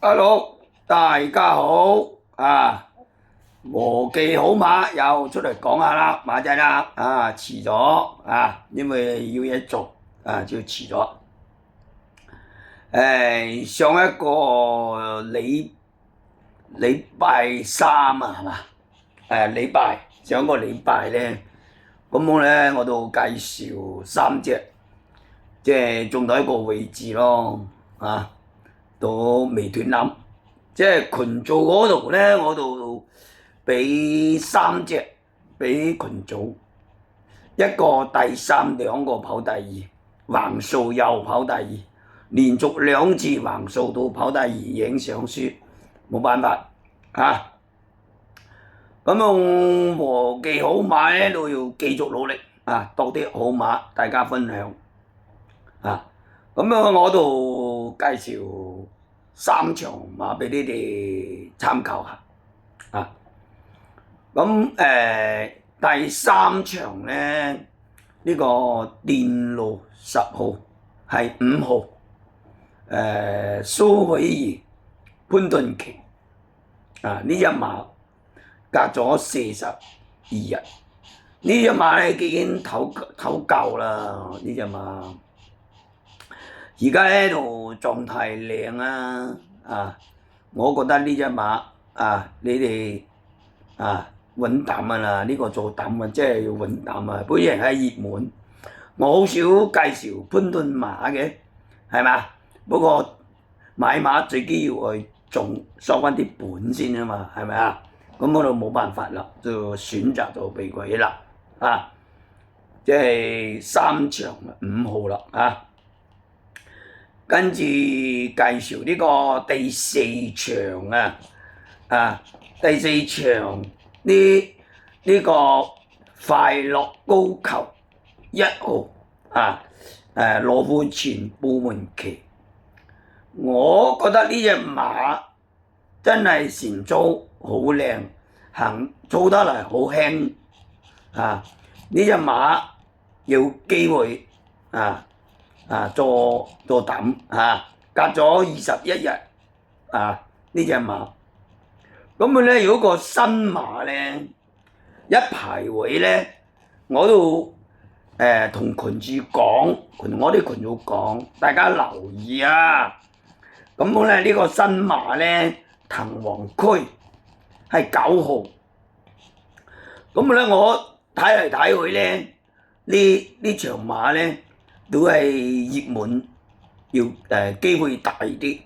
Hello，大家好啊！和記好馬又出嚟講下啦，馬仔啦遲咗因為要嘢做就遲咗。上一個禮拜三係嘛？上個禮拜咧，我都介紹三隻，即係中到一個位置咯都未斷纜。即係群組嗰度咧，我度俾三隻俾群組，一個第三，兩個跑第二，橫掃又跑第二，連續兩次橫掃到跑第二，影相輸，冇辦法和記好馬咧都要繼續努力多啲好馬大家分享我度介紹3場馬俾你哋參考下第三場咧，呢個電路10號係5號蘇偉儀潘頓奇呢隻馬隔咗42日，呢隻馬咧已經唞夠啦，呢隻馬而家喺度狀態靚我覺得呢隻馬你哋穩膽啦，呢個做膽即係要穩膽本人係熱門，我好少介紹潘頓馬嘅，係嘛？不過買馬最緊要去收翻啲本先啊嘛，係咪我就冇辦法啦，就選擇咗俾佢啦即係3場5號啦跟住介紹呢個第4場第4場呢個快樂高球1號羅富全布門旗，我覺得呢隻馬真係前操好靚，操得嚟好輕呢隻馬有機會做膽隔咗21日呢隻馬。咁如果個新馬咧一排位咧，我都同群主講，我啲群主講，大家留意呢個新馬咧，騰王區係9號。我睇嚟睇去咧，呢場馬咧都係熱門，要機會大啲。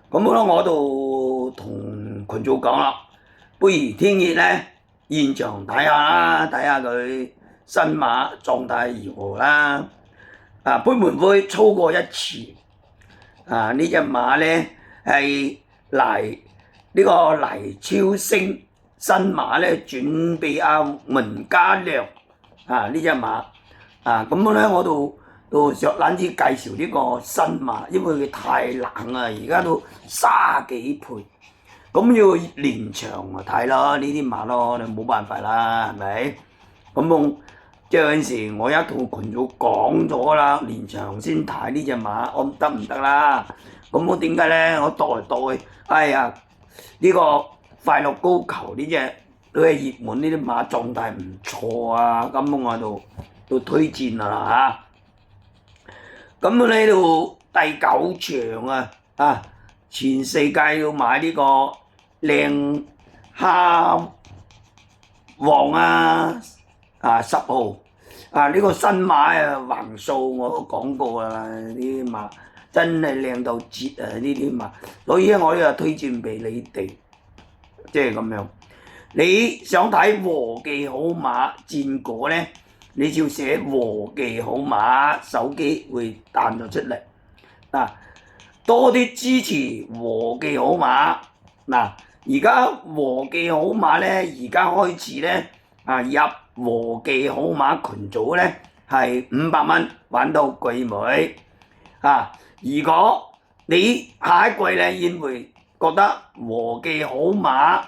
我就同群組講啦，不如聽日咧現場睇下佢新馬狀態如何啦。杯門會操過一次呢隻馬咧係呢個黎超星新馬咧轉俾文家良呢隻馬我都想攬住介紹呢個新馬，因為佢太冷而家都30幾倍，要連場睇咯，呢啲馬咯，你冇辦法啦，係咪？即係有陣時我一同群組講咗啦，連場先睇呢隻馬，我得唔得啦？我點解咧？我代呢個快樂高球呢隻都係熱門，呢啲馬狀態唔錯我都推薦啦呢度第9場全世界要買呢個靚蝦王10號呢個新馬橫掃我都講過啦，呢啲馬真係靚到絕呢啲馬，所以我又推薦俾你哋，即係咁樣。你想睇和記好馬戰果咧，你就寫和記好馬，手機會彈咗出嚟多啲支持和記好馬而家和記好馬咧，而家開始咧入和記好馬群組咧係500蚊玩到季尾如果你下一季咧認為覺得和記好馬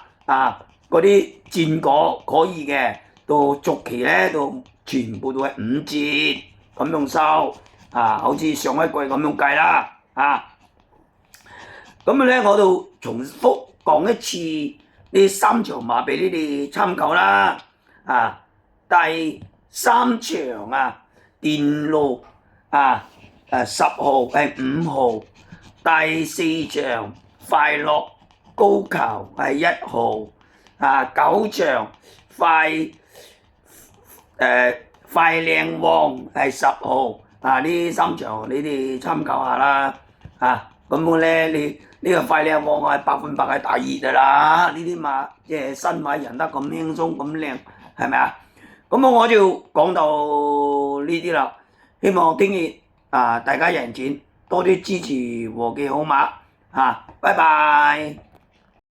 嗰啲戰果可以嘅，到續期咧都全部都係5折咁樣收好似上一季咁樣計啦咁咧我就重複講一次呢3場馬俾你哋參考啦。啊，第3場啊，電路啊，10號係5號，第4場快樂高球係1號，啊9場快靚旺係10號，啊呢3場你哋參考下啦。啊咁咧呢個快靚旺係100%係大熱㗎啦，呢啲馬即係新馬贏得咁輕鬆咁靚，係咪啊？咁我就講到呢啲啦，希望聽日大家贏錢，多啲支持和記好馬，拜拜。